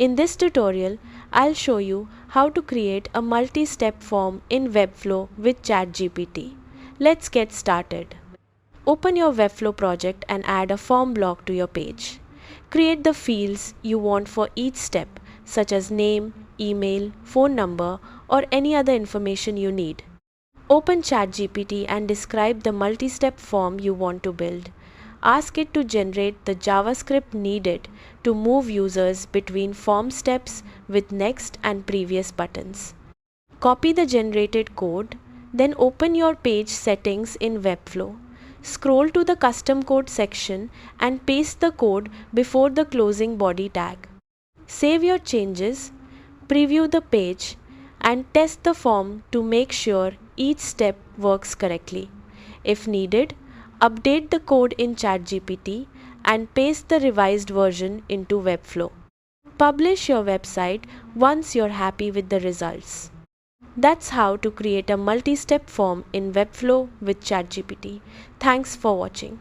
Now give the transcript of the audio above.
In this tutorial, I'll show you how to create a multi-step form in Webflow with ChatGPT. Let's get started. Open your Webflow project and add a form block to your page. Create the fields you want for each step, such as name, email, phone number, or any other information you need. Open ChatGPT and describe the multi-step form you want to build. Ask it to generate the JavaScript needed to move users between form steps with next and previous buttons. Copy the generated code, then open your page settings in Webflow. Scroll to the custom code section and paste the code before the closing body tag. Save your changes, preview the page, and test the form to make sure each step works correctly. If needed, update the code in ChatGPT and paste the revised version into Webflow. Publish your website once you're happy with the results. That's how to create a multi-step form in Webflow with ChatGPT. Thanks for watching.